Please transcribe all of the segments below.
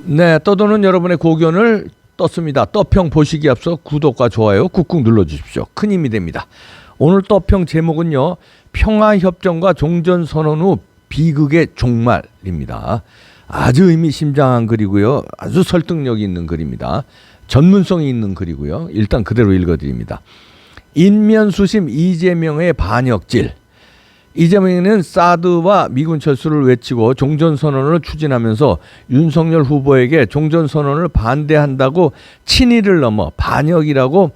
네, 떠도는 여러분의 고견을 떴습니다. 떠평 보시기 앞서 구독과 좋아요 꾹꾹 눌러주십시오. 큰 힘이 됩니다. 오늘 떠평 제목은요, 평화협정과 종전선언 후 비극의 종말입니다. 아주 의미심장한 글이고요, 아주 설득력이 있는 글입니다. 전문성이 있는 글이고요. 일단 그대로 읽어드립니다. 인면수심 이재명의 반역질. 이재명은 사드와 미군 철수를 외치고 종전선언을 추진하면서 윤석열 후보에게 종전선언을 반대한다고 친일을 넘어 반역이라고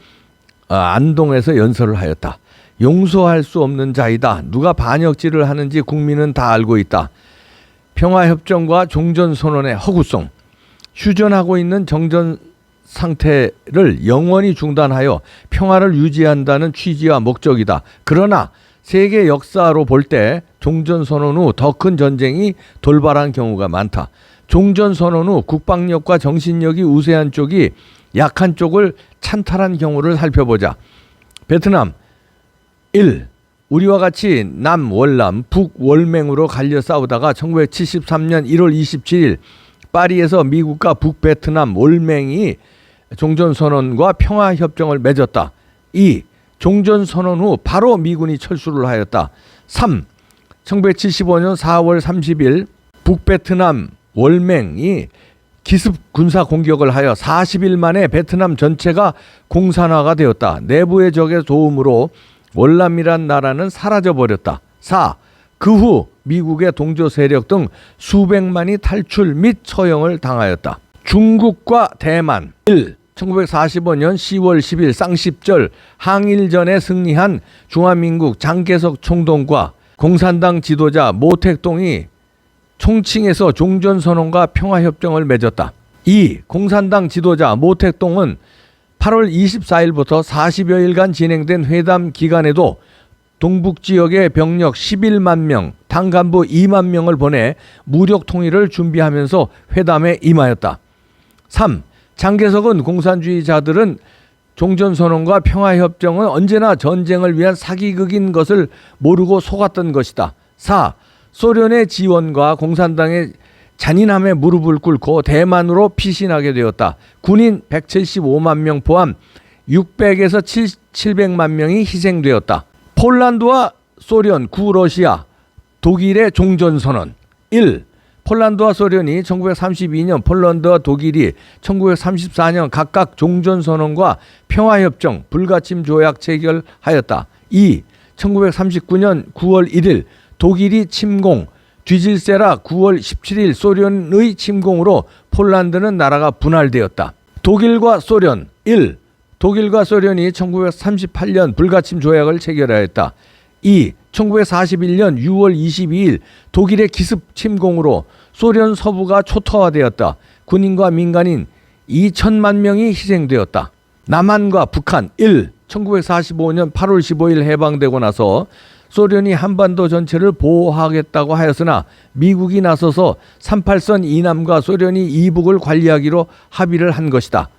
안동에서 연설을 하였다. 용서할 수 없는 자이다. 누가 반역질을 하는지 국민은 다 알고 있다. 평화협정과 종전선언의 허구성, 휴전하고 있는 정전 상태를 영원히 중단하여 평화를 유지한다는 취지와 목적이다. 그러나 세계 역사로 볼 때 종전선언 후 더 큰 전쟁이 돌발한 경우가 많다. 종전선언 후 국방력과 정신력이 우세한 쪽이 약한 쪽을 찬탈한 경우를 살펴보자. 베트남 1. 우리와 같이 남월남 북월맹으로 갈려 싸우다가 1973년 1월 27일 파리에서 미국과 북베트남 월맹이 종전선언과 평화협정을 맺었다. 2. 종전선언 후 바로 미군이 철수를 하였다. 3. 1975년 4월 30일 북베트남 월맹이 기습 군사 공격을 하여 40일 만에 베트남 전체가 공산화가 되었다. 내부의 적의 도움으로 월남이란 나라는 사라져버렸다. 4. 그 후 미국의 동조 세력 등 수백만이 탈출 및 처형을 당하였다. 중국과 대만 1. 1945년 10월 10일 쌍십절 항일전에 승리한 중화민국 장개석 총독과 공산당 지도자 모택동이 총칭해서 종전선언과 평화협정을 맺었다. 2. 공산당 지도자 모택동은 8월 24일부터 40여일간 진행된 회담 기간에도 동북지역의 병력 11만 명, 당간부 2만 명을 보내 무력 통일을 준비하면서 회담에 임하였다. 3. 장개석은 공산주의자들은 종전선언과 평화협정은 언제나 전쟁을 위한 사기극인 것을 모르고 속았던 것이다. 4. 소련의 지원과 공산당의 잔인함에 무릎을 꿇고 대만으로 피신하게 되었다. 군인 175만 명 포함 600에서 700만 명이 희생되었다. 폴란드와 소련, 구러시아, 독일의 종전선언. 1. 폴란드와 소련이 1932년, 폴란드와 독일이 1934년 각각 종전선언과 평화협정, 불가침 조약 체결하였다. 2. 1939년 9월 1일 독일이 침공, 뒤질세라 9월 17일 소련의 침공으로 폴란드는 나라가 분할되었다. 독일과 소련. 1. 독일과 소련이 1938년 불가침 조약을 체결하였다. 2. 1941년 6월 22일 독일의 기습 침공으로 소련 서부가 초토화되었다. 군인과 민간인 2천만 명이 희생되었다. 남한과 북한. 1. 1945년 8월 15일 해방되고 나서 소련이 한반도 전체를 보호하겠다고 하였으나 미국이 나서서 38선 이남과 소련이 이북을 관리하기로 합의를 한 것이다.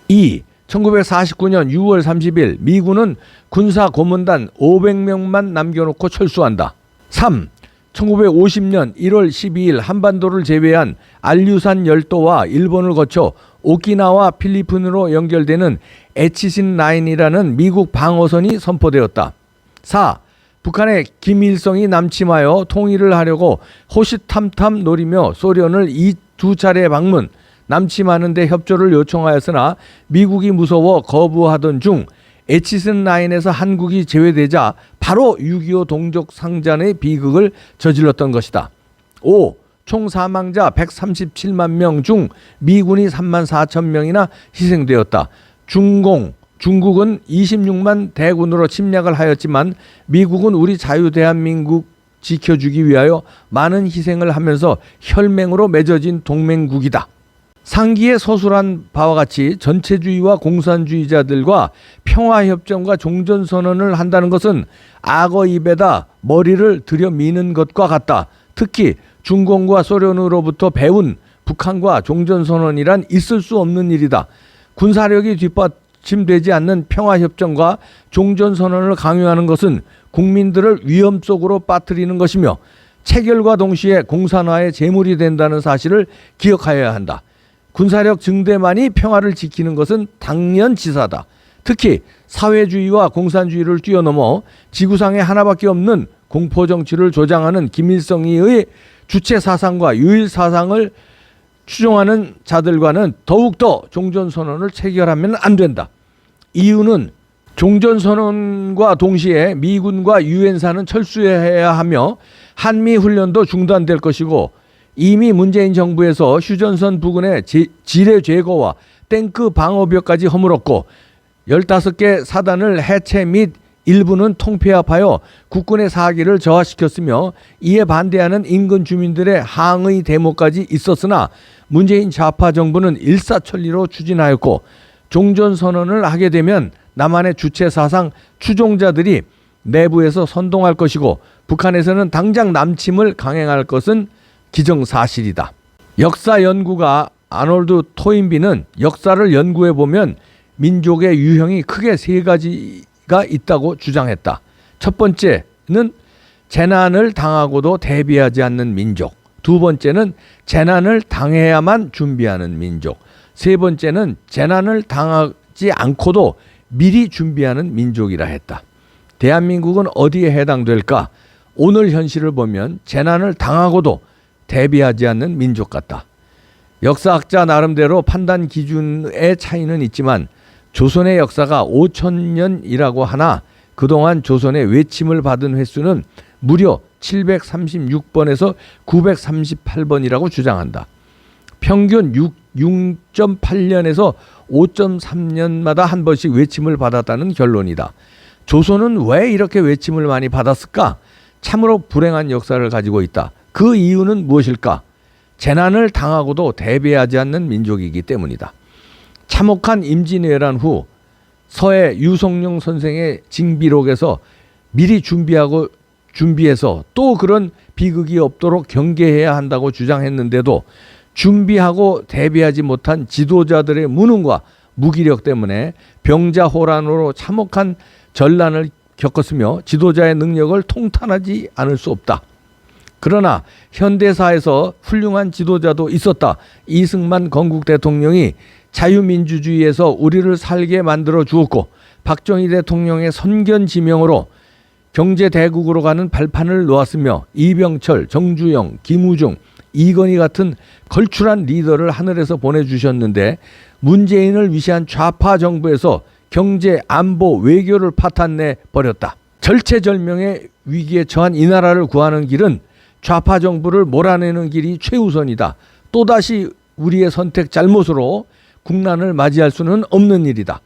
2. 1949년 6월 30일 미군은 군사 고문단 500명만 남겨놓고 철수한다. 3. 1950년 1월 12일 한반도를 제외한 알류산 열도와 일본을 거쳐 오키나와 필리핀으로 연결되는 에치신 라인이라는 미국 방어선이 선포되었다. 4. 북한의 김일성이 남침하여 통일을 하려고 호시탐탐 노리며 소련을 두 차례 방문, 남침하는 데 협조를 요청하였으나 미국이 무서워 거부하던 중 에치슨 라인에서 한국이 제외되자 바로 6.25 동족 상잔의 비극을 저질렀던 것이다. 5. 총 사망자 137만 명 중 미군이 3만 4천 명이나 희생되었다. 중국은 26만 대군으로 침략을 하였지만 미국은 우리 자유 대한민국 지켜주기 위하여 많은 희생을 하면서 혈맹으로 맺어진 동맹국이다. 상기에 서술한 바와 같이 전체주의와 공산주의자들과 평화협정과 종전선언을 한다는 것은 악어 입에다 머리를 들여미는 것과 같다. 특히 중공과 소련으로부터 배운 북한과 종전선언이란 있을 수 없는 일이다. 군사력이 뒷받침되지 않는 평화협정과 종전선언을 강요하는 것은 국민들을 위험 속으로 빠뜨리는 것이며 체결과 동시에 공산화의 제물이 된다는 사실을 기억하여야 한다. 군사력 증대만이 평화를 지키는 것은 당연지사다. 특히 사회주의와 공산주의를 뛰어넘어 지구상에 하나밖에 없는 공포정치를 조장하는 김일성의 주체 사상과 유일 사상을 추종하는 자들과는 더욱더 종전선언을 체결하면 안 된다. 이유는 종전선언과 동시에 미군과 유엔사는 철수해야 하며 한미훈련도 중단될 것이고, 이미 문재인 정부에서 휴전선 부근의 지뢰 제거와 탱크 방어벽까지 허물었고 15개 사단을 해체 및 일부는 통폐합하여 국군의 사기를 저하시켰으며, 이에 반대하는 인근 주민들의 항의 데모까지 있었으나 문재인 좌파 정부는 일사천리로 추진하였고, 종전선언을 하게 되면 남한의 주체 사상 추종자들이 내부에서 선동할 것이고 북한에서는 당장 남침을 강행할 것은 기정사실이다. 역사 연구가 아놀드 토인비는 역사를 연구해 보면 민족의 유형이 크게 3가지가 있다고 주장했다. 첫 번째는 재난을 당하고도 대비하지 않는 민족, 두 번째는 재난을 당해야만 준비하는 민족, 세 번째는 재난을 당하지 않고도 미리 준비하는 민족이라 했다. 대한민국은 어디에 해당될까? 오늘 현실을 보면 재난을 당하고도 대비하지 않는 민족 같다. 역사학자 나름대로 판단 기준의 차이는 있지만 조선의 역사가 5,000년이라고 하나 그동안 조선의 외침을 받은 횟수는 무려 736번에서 938번이라고 주장한다. 평균 6.8년에서 5.3년마다 한 번씩 외침을 받았다는 결론이다. 조선은 왜 이렇게 외침을 많이 받았을까? 참으로 불행한 역사를 가지고 있다. 그 이유는 무엇일까? 재난을 당하고도 대비하지 않는 민족이기 때문이다. 참혹한 임진왜란 후 서해 유성룡 선생의 징비록에서 미리 준비해서 또 그런 비극이 없도록 경계해야 한다고 주장했는데도 준비하고 대비하지 못한 지도자들의 무능과 무기력 때문에 병자호란으로 참혹한 전란을 겪었으며 지도자의 능력을 통탄하지 않을 수 없다. 그러나 현대사에서 훌륭한 지도자도 있었다. 이승만 건국 대통령이 자유민주주의에서 우리를 살게 만들어 주었고, 박정희 대통령의 선견지명으로 경제대국으로 가는 발판을 놓았으며, 이병철, 정주영, 김우중, 이건희 같은 걸출한 리더를 하늘에서 보내주셨는데, 문재인을 위시한 좌파 정부에서 경제, 안보, 외교를 파탄내 버렸다. 절체절명의 위기에 처한 이 나라를 구하는 길은 좌파 정부를 몰아내는 길이 최우선이다. 또다시 우리의 선택 잘못으로 국난을 맞이할 수는 없는 일이다.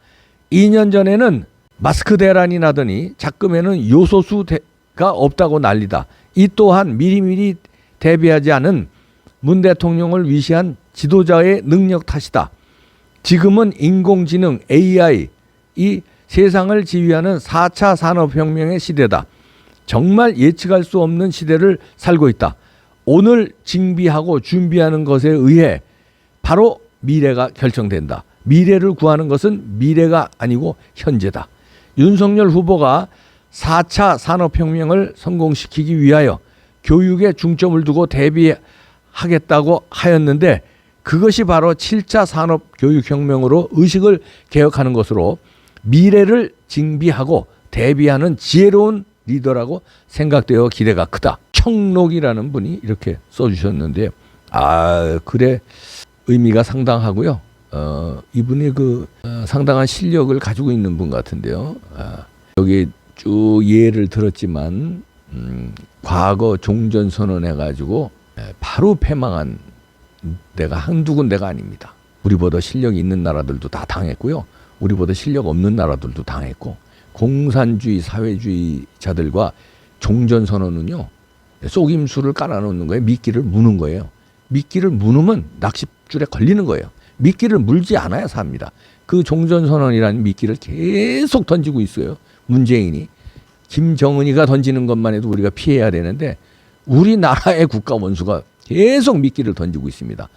2년 전에는 마스크 대란이 나더니 작금에는 요소수가 없다고 난리다. 이 또한 미리미리 대비하지 않은 문 대통령을 위시한 지도자의 능력 탓이다. 지금은 인공지능 AI 이 세상을 지휘하는 4차 산업혁명의 시대다. 정말 예측할 수 없는 시대를 살고 있다. 오늘 징비하고 준비하는 것에 의해 바로 미래가 결정된다. 미래를 구하는 것은 미래가 아니고 현재다. 윤석열 후보가 4차 산업혁명을 성공시키기 위하여 교육에 중점을 두고 대비하겠다고 하였는데, 그것이 바로 7차 산업교육혁명으로 의식을 개혁하는 것으로 미래를 징비하고 대비하는 지혜로운 리더라고 생각되어 기대가 크다. 청록이라는 분이 이렇게 써주셨는데, 글의 의미가 상당하고요. 이분이 상당한 실력을 가지고 있는 분 같은데요. 여기 쭉 예를 들었지만 과거 종전선언 해가지고 바로 패망한 데가 한두 군데가 아닙니다. 우리보다 실력이 있는 나라들도 다 당했고요. 우리보다 실력 없는 나라들도 당했고, 공산주의 사회주의자들과 종전선언은요, 속임수를 깔아놓는 거예요. 미끼를 무는 거예요. 미끼를 무누면 낚싯줄에 걸리는 거예요. 미끼를 물지 않아야 삽니다. 그 종전선언이라는 미끼를 계속 던지고 있어요. 문재인이. 김정은이가 던지는 것만 해도 우리가 피해야 되는데, 우리나라의 국가 원수가 계속 미끼를 던지고 있습니다.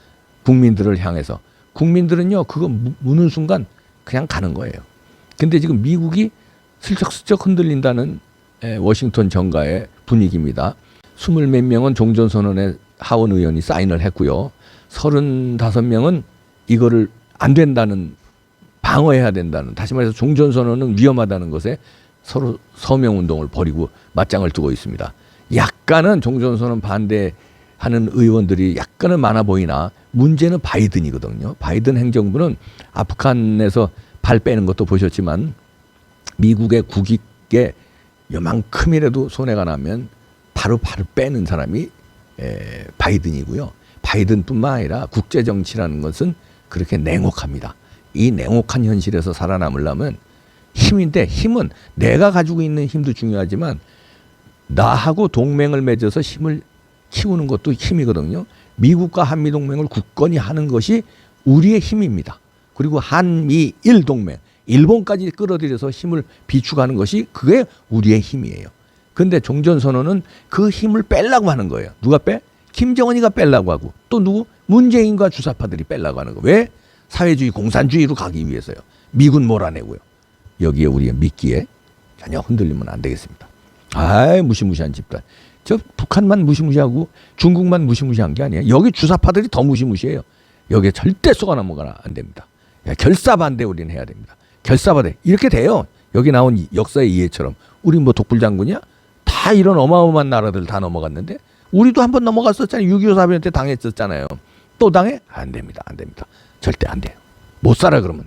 국민들을 향해서. 국민들은요, 그거 무는 순간 그냥 가는 거예요. 근데 지금 미국이 슬쩍슬쩍 흔들린다는 워싱턴 정가의 분위기입니다. 20몇 명은 종전선언에 하원 의원이 사인을 했고요. 35명은 이거를 안 된다는, 방어해야 된다는, 다시 말해서 종전선언은 위험하다는 것에 서로 서명운동을 벌이고 맞짱을 뜨고 있습니다. 약간은 종전선언 반대하는 의원들이 약간은 많아 보이나 문제는 바이든이거든요. 바이든 행정부는 아프간에서 발 빼는 것도 보셨지만 미국의 국익에 요만큼이라도 손해가 나면 바로 빼는 사람이 바이든이고요. 바이든뿐만 아니라 국제정치라는 것은 그렇게 냉혹합니다. 이 냉혹한 현실에서 살아남으려면 힘인데, 힘은 내가 가지고 있는 힘도 중요하지만 나하고 동맹을 맺어서 힘을 키우는 것도 힘이거든요. 미국과 한미동맹을 굳건히 하는 것이 우리의 힘입니다. 그리고 한미일 동맹, 일본까지 끌어들여서 힘을 비축하는 것이 그게 우리의 힘이에요. 그런데 종전선언은 그 힘을 빼려고 하는 거예요. 누가 빼? 김정은이가 빼려고 하고, 또 누구? 문재인과 주사파들이 빼려고 하는 거. 왜? 사회주의 공산주의로 가기 위해서요. 미군 몰아내고요. 여기에 우리의 미끼에 전혀 흔들리면 안 되겠습니다. 아이, 무시무시한 집단. 저 북한만 무시무시하고 중국만 무시무시한 게 아니에요. 여기 주사파들이 더 무시무시해요. 여기에 절대 속아 넘어가면 안 됩니다. 결사반대 우리는 해야 됩니다. 결사반대. 이렇게 돼요. 여기 나온 역사의 이해처럼. 우리 뭐 독불장군이야? 다 이런 어마어마한 나라들 다 넘어갔는데 우리도 한번 넘어갔었잖아요. 6.25 사변 때 당했었잖아요. 또 당해? 안 됩니다. 안 됩니다. 절대 안 돼요. 못 살아 그러면.